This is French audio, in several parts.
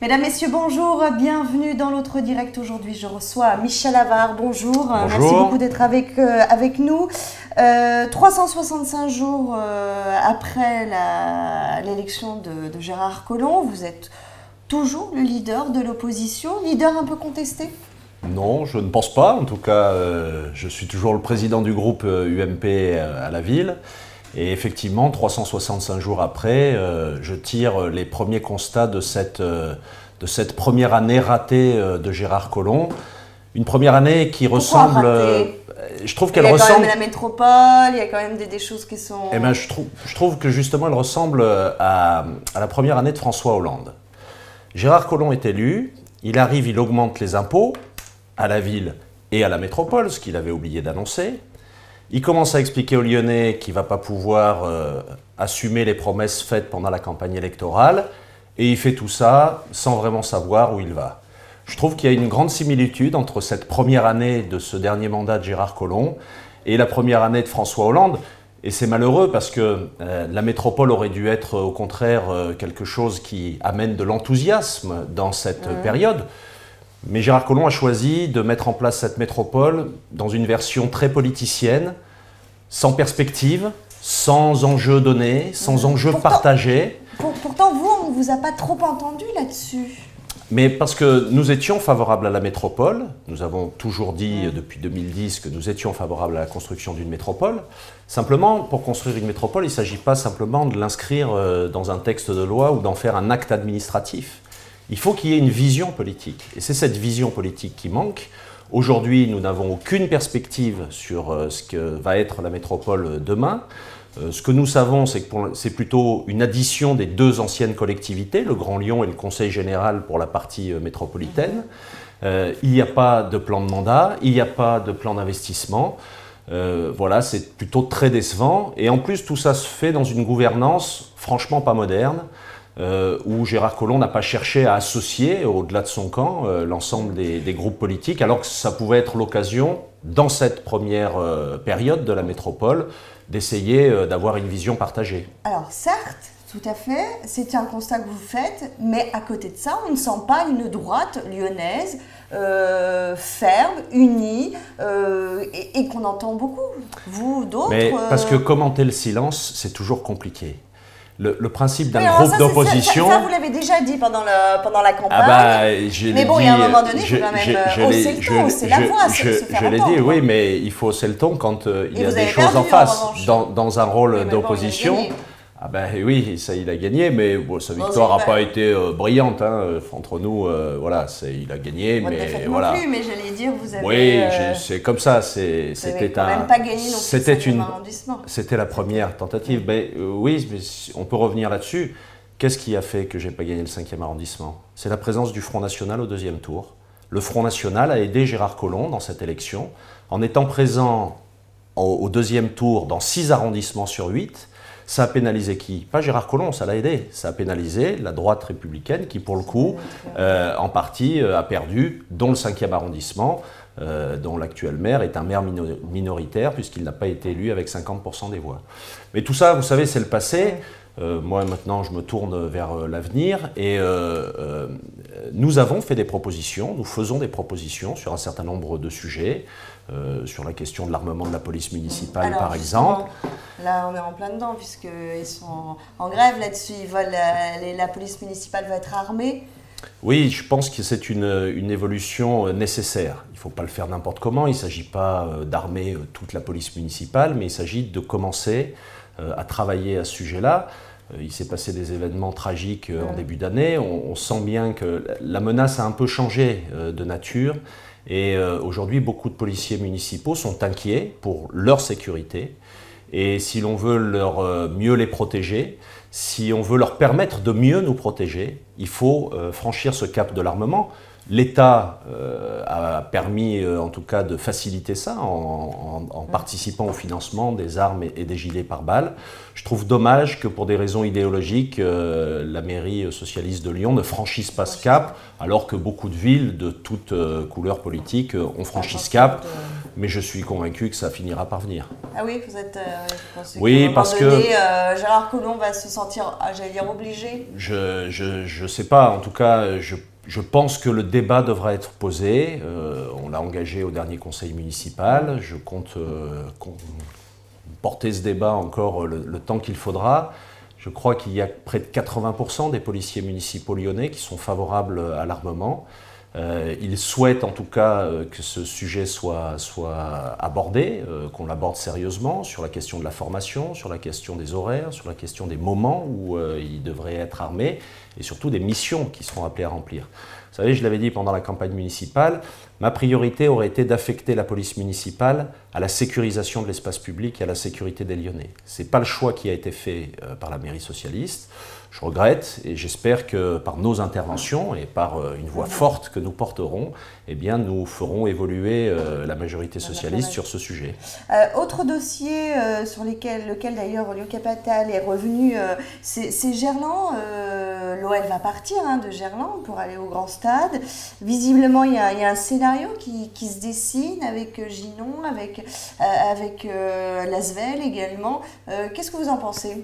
Mesdames, Messieurs, bonjour, bienvenue dans l'autre direct. Aujourd'hui, je reçois Michel Avare, bonjour. Bonjour. Merci beaucoup d'être avec nous. 365 jours après l'élection de Gérard Collomb, vous êtes toujours le leader de l'opposition, leader un peu contesté? Non, je ne pense pas. En tout cas, je suis toujours le président du groupe UMP à la ville. Et effectivement, 365 jours après, je tire les premiers constats de cette première année ratée de Gérard Collomb. Une première année qui ressemble... je trouve qu'elle ressemble... Il y a quand même la métropole, il y a quand même des choses qui sont... Eh bien, je trouve que justement, elle ressemble à la première année de François Hollande. Gérard Collomb est élu, il arrive, il augmente les impôts à la ville et à la métropole, ce qu'il avait oublié d'annoncer. Il commence à expliquer aux Lyonnais qu'il ne va pas pouvoir assumer les promesses faites pendant la campagne électorale, et il fait tout ça sans vraiment savoir où il va. Je trouve qu'il y a une grande similitude entre cette première année de ce dernier mandat de Gérard Collomb et la première année de François Hollande. Et c'est malheureux parce que la métropole aurait dû être au contraire quelque chose qui amène de l'enthousiasme dans cette période. Mais Gérard Collomb a choisi de mettre en place cette métropole dans une version très politicienne, sans perspective, sans enjeu donné, sans enjeu partagé. Pourtant, vous, on ne vous a pas trop entendu là-dessus. Mais parce que nous étions favorables à la métropole, nous avons toujours dit depuis 2010 que nous étions favorables à la construction d'une métropole. Simplement, pour construire une métropole, il ne s'agit pas simplement de l'inscrire dans un texte de loi ou d'en faire un acte administratif. Il faut qu'il y ait une vision politique. Et c'est cette vision politique qui manque. Aujourd'hui, nous n'avons aucune perspective sur ce que va être la métropole demain. Ce que nous savons, c'est que c'est plutôt une addition des deux anciennes collectivités, le Grand Lyon et le Conseil général pour la partie métropolitaine. Il n'y a pas de plan de mandat, il n'y a pas de plan d'investissement. Voilà, c'est plutôt très décevant. Et en plus, tout ça se fait dans une gouvernance franchement pas moderne, où Gérard Collomb n'a pas cherché à associer, au-delà de son camp, l'ensemble des groupes politiques, alors que ça pouvait être l'occasion, dans cette première période de la métropole, d'essayer d'avoir une vision partagée. Alors certes, tout à fait, c'est un constat que vous faites, mais à côté de ça, on ne sent pas une droite lyonnaise ferme, unie, et qu'on entend beaucoup. Vous, d'autres... Mais parce que commenter le silence, c'est toujours compliqué. Le principe d'un groupe d'opposition... Ça, vous l'avez déjà dit pendant la campagne. Ah bah, mais bon, il y a un moment donné, il faut quand même hausser le ton, c'est la voix, se faire Je l'ai entendre. dit, oui, mais il faut hausser le ton quand il y a des choses en face. Dans un rôle d'opposition... Ah ben oui, ça il a gagné, mais bon, sa victoire n'a pas été brillante. Hein. Entre nous, voilà, il a gagné, mais voilà. Non plus, mais j'allais dire, vous avez... Oui, c'est comme ça. C'était quand même pas gagné non plus. C'était la première tentative. Mais, oui, mais on peut revenir là-dessus. Qu'est-ce qui a fait que j'ai pas gagné le 5e arrondissement? C'est la présence du Front National au deuxième tour. Le Front National a aidé Gérard Collomb dans cette élection en étant présent au deuxième tour dans 6 arrondissements sur 8. Ça a pénalisé qui? Pas Gérard Collomb, ça l'a aidé. Ça a pénalisé la droite républicaine qui, pour le coup, en partie a perdu, dont le 5e arrondissement, dont l'actuel maire est un maire minoritaire puisqu'il n'a pas été élu avec 50% des voix. Mais tout ça, vous savez, c'est le passé. Moi, maintenant, je me tourne vers l'avenir et nous avons fait des propositions, nous faisons des propositions sur un certain nombre de sujets, sur la question de l'armement de la police municipale, par exemple. Là, on est en plein dedans, puisqu'ils sont en grève là-dessus. La police municipale va être armée. Oui, je pense que c'est une évolution nécessaire. Il ne faut pas le faire n'importe comment. Il ne s'agit pas d'armer toute la police municipale, mais il s'agit de commencer à travailler à ce sujet-là. Il s'est passé des événements tragiques en début d'année. On sent bien que la menace a un peu changé de nature. Et aujourd'hui, beaucoup de policiers municipaux sont inquiets pour leur sécurité. Et si l'on veut mieux les protéger, si on veut leur permettre de mieux nous protéger, il faut franchir ce cap de l'armement. L'État a permis en tout cas de faciliter ça en participant au financement des armes et des gilets pare-balles. Je trouve dommage que pour des raisons idéologiques, la mairie socialiste de Lyon ne franchisse pas ce cap, alors que beaucoup de villes de toutes couleurs politiques ont franchi ce cap. Mais je suis convaincu que ça finira par venir. Ah oui, vous pensez oui, parce que Gérard Collomb va se sentir, j'allais dire, obligé. Je sais pas, en tout cas, je pense que le débat devra être posé. On l'a engagé au dernier conseil municipal. Je compte porter ce débat encore le temps qu'il faudra. Je crois qu'il y a près de 80% des policiers municipaux lyonnais qui sont favorables à l'armement. Ils souhaitent en tout cas que ce sujet soit abordé, qu'on l'aborde sérieusement sur la question de la formation, sur la question des horaires, sur la question des moments où ils devraient être armés et surtout des missions qui seront appelées à remplir. Vous savez, je l'avais dit pendant la campagne municipale, ma priorité aurait été d'affecter la police municipale à la sécurisation de l'espace public et à la sécurité des Lyonnais. Ce n'est pas le choix qui a été fait par la mairie socialiste. Je regrette et j'espère que par nos interventions et par une voix forte que nous porterons, eh bien, nous ferons évoluer la majorité socialiste sur ce sujet. Autre dossier sur lequel d'ailleurs Lyon Capital est revenu, c'est Gerland. L'OL va partir de Gerland pour aller au Grand Stade. Visiblement, il y a un scénario qui se dessine avec Ginon, avec l'Asvel également. Qu'est-ce que vous en pensez ?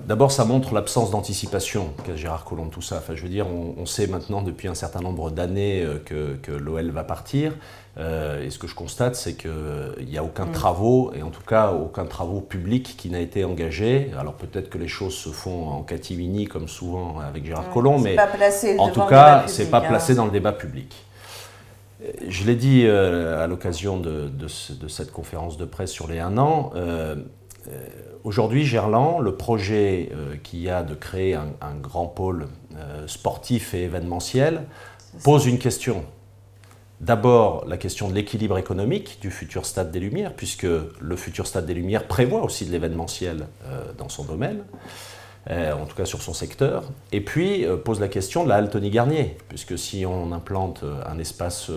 D'abord, ça montre l'absence d'anticipation qu'a Gérard Collomb de tout ça. Enfin, je veux dire, on sait maintenant depuis un certain nombre d'années que l'OL va partir. Et ce que je constate, c'est qu'il n'y a aucun travaux, et en tout cas aucun travaux public qui n'a été engagé. Alors peut-être que les choses se font en catimini, comme souvent avec Gérard Collomb, mais en tout cas, ce n'est pas placé dans le débat public. Je l'ai dit à l'occasion de cette conférence de presse sur les 1 an. Aujourd'hui, Gerland, le projet qu'il y a de créer un grand pôle sportif et événementiel pose une question. D'abord, la question de l'équilibre économique du futur Stade des Lumières, puisque le futur Stade des Lumières prévoit aussi de l'événementiel dans son domaine, en tout cas sur son secteur. Et puis, pose la question de la halle Tony Garnier, puisque si on implante un espace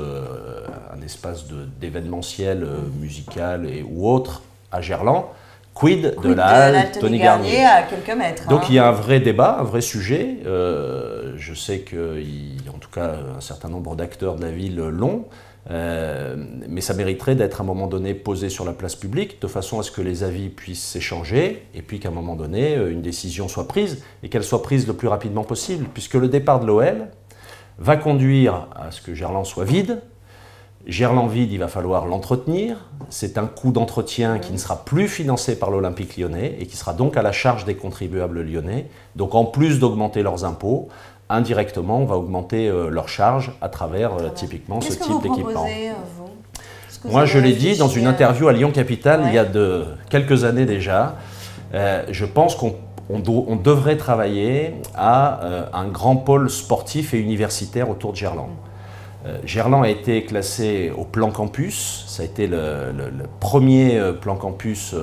d'événementiel musical ou autre à Gerland, quid de la halle Tony Garnier à quelques mètres. Donc il y a un vrai débat, un vrai sujet. Je sais qu'en tout cas un certain nombre d'acteurs de la ville l'ont, mais ça mériterait d'être à un moment donné posé sur la place publique de façon à ce que les avis puissent s'échanger et puis qu'à un moment donné une décision soit prise et qu'elle soit prise le plus rapidement possible, puisque le départ de l'OL va conduire à ce que Gerland soit vide. Gerland vide, il va falloir l'entretenir. C'est un coût d'entretien qui ne sera plus financé par l'Olympique lyonnais et qui sera donc à la charge des contribuables lyonnais. Donc en plus d'augmenter leurs impôts, indirectement, on va augmenter leurs charges à travers typiquement ce type d'équipement. Moi, je l'ai dit dans une interview à Lyon Capital il y a quelques années déjà. Je pense qu'on devrait travailler à un grand pôle sportif et universitaire autour de Gerland. Gerland a été classé au plan campus, ça a été le premier plan campus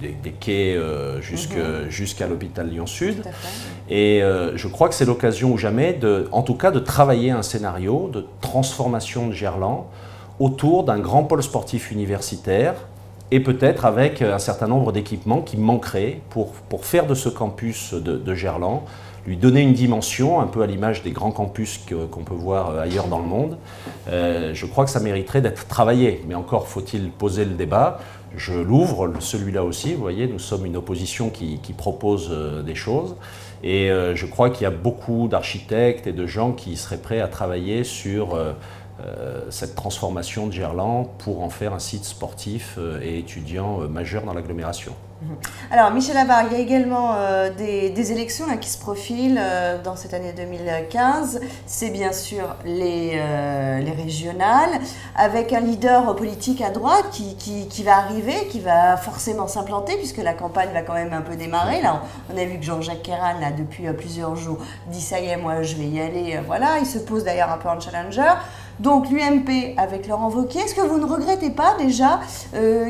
des quais jusqu'à l'hôpital Lyon-Sud. Et je crois que c'est l'occasion ou jamais, en tout cas, de travailler un scénario de transformation de Gerland autour d'un grand pôle sportif universitaire et peut-être avec un certain nombre d'équipements qui manqueraient pour faire de ce campus de Gerland, lui donner une dimension, un peu à l'image des grands campus qu'on peut voir ailleurs dans le monde. Je crois que ça mériterait d'être travaillé, mais encore faut-il poser le débat. Je l'ouvre, celui-là aussi, vous voyez, nous sommes une opposition qui propose des choses, et je crois qu'il y a beaucoup d'architectes et de gens qui seraient prêts à travailler sur cette transformation de Gerland pour en faire un site sportif et étudiant majeur dans l'agglomération. Alors Michel Avare, il y a également des élections qui se profilent dans cette année 2015. C'est bien sûr les régionales, avec un leader politique à droite qui va arriver, qui va forcément s'implanter, puisque la campagne va quand même un peu démarrer. Là, on a vu que Jean-Jacques Kéran, là, depuis plusieurs jours, dit ça y est, moi je vais y aller. Voilà, il se pose d'ailleurs un peu en challenger. Donc l'UMP avec Laurent Wauquiez, est-ce que vous ne regrettez pas déjà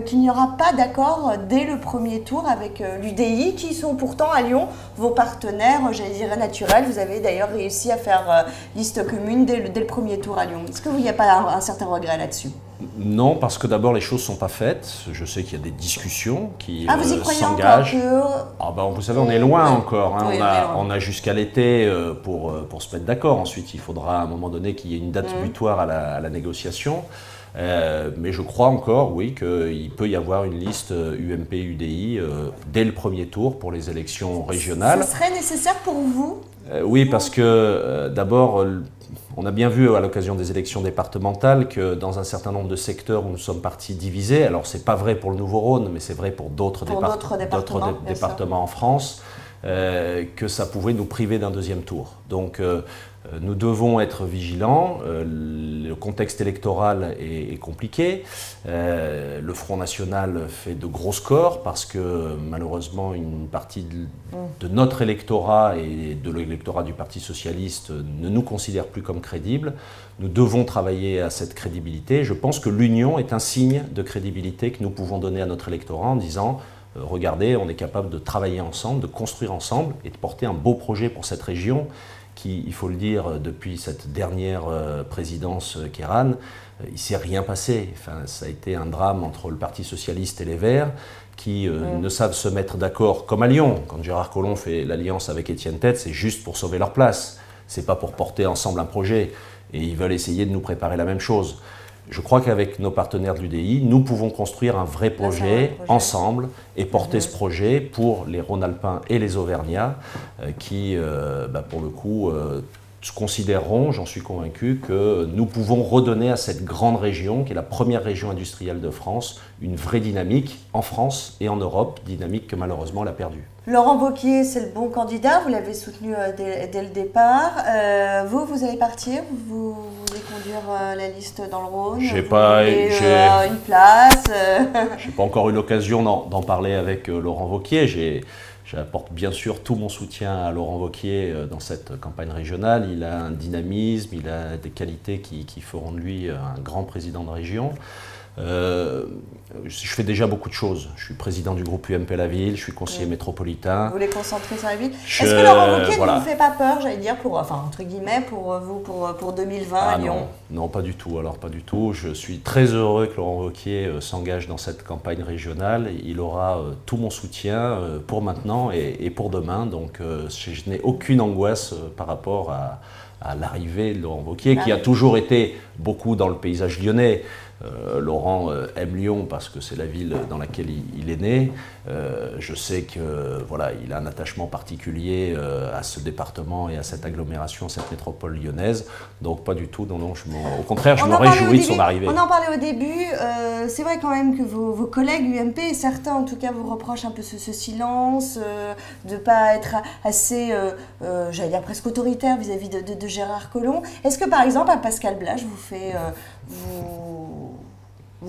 qu'il n'y aura pas d'accord dès le premier tour avec l'UDI, qui sont pourtant à Lyon vos partenaires, j'allais dire naturels? Vous avez d'ailleurs réussi à faire liste commune dès le premier tour à Lyon. Est-ce qu'il n'y a pas un certain regret là-dessus? Non, parce que d'abord les choses ne sont pas faites. Je sais qu'il y a des discussions qui vous y croyez s'engagent. Encore vous savez, on est loin encore. Hein. Oui, on a jusqu'à l'été pour se mettre d'accord. Ensuite, il faudra à un moment donné qu'il y ait une date butoir à la négociation. Mais je crois encore, oui, qu'il peut y avoir une liste UMP-UDI dès le premier tour pour les élections régionales. Ce serait nécessaire pour vous? Oui, parce que d'abord, on a bien vu à l'occasion des élections départementales que dans un certain nombre de secteurs où nous sommes partis divisés, alors c'est pas vrai pour le Nouveau-Rhône, mais c'est vrai pour d'autres départements en France, que ça pouvait nous priver d'un deuxième tour. Donc nous devons être vigilants. Le contexte électoral est compliqué. Le Front National fait de gros scores parce que malheureusement une partie de notre électorat et de l'électorat du Parti Socialiste ne nous considère plus comme crédibles. Nous devons travailler à cette crédibilité. Je pense que l'union est un signe de crédibilité que nous pouvons donner à notre électorat en disant regardez, on est capable de travailler ensemble, de construire ensemble et de porter un beau projet pour cette région qui, il faut le dire, depuis cette dernière présidence Kéran, il ne s'est rien passé. Enfin, ça a été un drame entre le Parti Socialiste et les Verts qui ne savent se mettre d'accord, comme à Lyon. Quand Gérard Collomb fait l'alliance avec Étienne Tête, c'est juste pour sauver leur place. Ce n'est pas pour porter ensemble un projet. Et ils veulent essayer de nous préparer la même chose. Je crois qu'avec nos partenaires de l'UDI, nous pouvons construire un vrai projet ensemble et porter ce projet pour les Rhône-Alpins et les Auvergnats qui, pour le coup, considéreront, j'en suis convaincu, que nous pouvons redonner à cette grande région, qui est la première région industrielle de France, une vraie dynamique en France et en Europe, dynamique que malheureusement elle a perdue. Laurent Wauquiez, c'est le bon candidat, vous l'avez soutenu dès le départ. Vous allez partir, vous voulez conduire la liste dans le Rhône? J'ai pas une place. J'ai pas encore eu l'occasion d'en parler avec Laurent Wauquiez. J'apporte bien sûr tout mon soutien à Laurent Wauquiez dans cette campagne régionale. Il a un dynamisme, il a des qualités qui feront de lui un grand président de région. Je fais déjà beaucoup de choses. Je suis président du groupe UMP La Ville, je suis conseiller métropolitain. Vous voulez concentrer sur la ville. Est-ce que Laurent Wauquiez ne vous fait pas peur, j'allais dire, entre guillemets, pour vous, pour 2020 à Lyon? Non, pas du tout. Alors, pas du tout. Je suis très heureux que Laurent Wauquiez s'engage dans cette campagne régionale. Il aura tout mon soutien pour maintenant et pour demain. Donc, je n'ai aucune angoisse par rapport à l'arrivée de Laurent Wauquiez, qui a toujours été beaucoup dans le paysage lyonnais. Laurent aime Lyon parce que c'est la ville dans laquelle il est né. Je sais que voilà, il a un attachement particulier à ce département et à cette agglomération, cette métropole lyonnaise. Donc pas du tout, non, au contraire, je me réjouis de son arrivée. On en parlait au début, c'est vrai quand même que vos collègues UMP, certains en tout cas vous reprochent un peu ce silence, de ne pas être assez, j'allais dire presque autoritaire vis-à-vis de Gérard Collomb. Est-ce que par exemple un Pascal Blache vous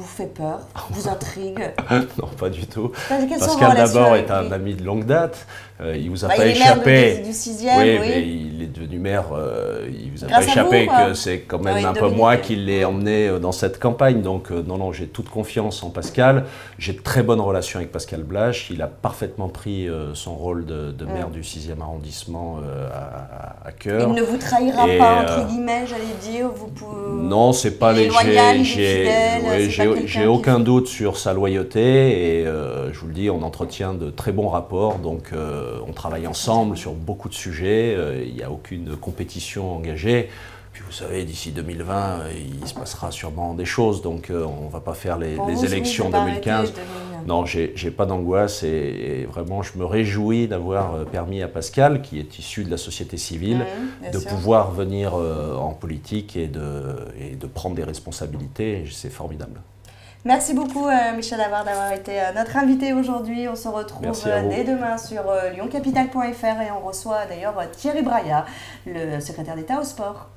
fait peur, vous intrigue? Non, pas du tout. Pascal d'abord est un ami de longue date. Il vous a pas échappé. Du 6e, mais il est devenu maire. Il vous a pas échappé que c'est quand même un peu moi qui l'ai emmené dans cette campagne. Donc non, j'ai toute confiance en Pascal. J'ai de très bonnes relations avec Pascal Blache. Il a parfaitement pris son rôle de maire du 6e arrondissement à cœur. Il ne vous trahira pas, entre guillemets, j'allais dire. Non, c'est pas léger. J'ai aucun doute sur sa loyauté et je vous le dis, on entretient de très bons rapports. Donc on travaille ensemble sur beaucoup de sujets, il n'y a aucune compétition engagée. Puis vous savez, d'ici 2020, il se passera sûrement des choses, donc on ne va pas faire les élections 2015. Non, j'ai pas d'angoisse et vraiment je me réjouis d'avoir permis à Pascal, qui est issu de la société civile, de pouvoir venir en politique et de prendre des responsabilités. C'est formidable. Merci beaucoup Michel Havard d'avoir été notre invité aujourd'hui. On se retrouve dès demain sur lyoncapital.fr et on reçoit d'ailleurs Thierry Braillard, le secrétaire d'État au sport.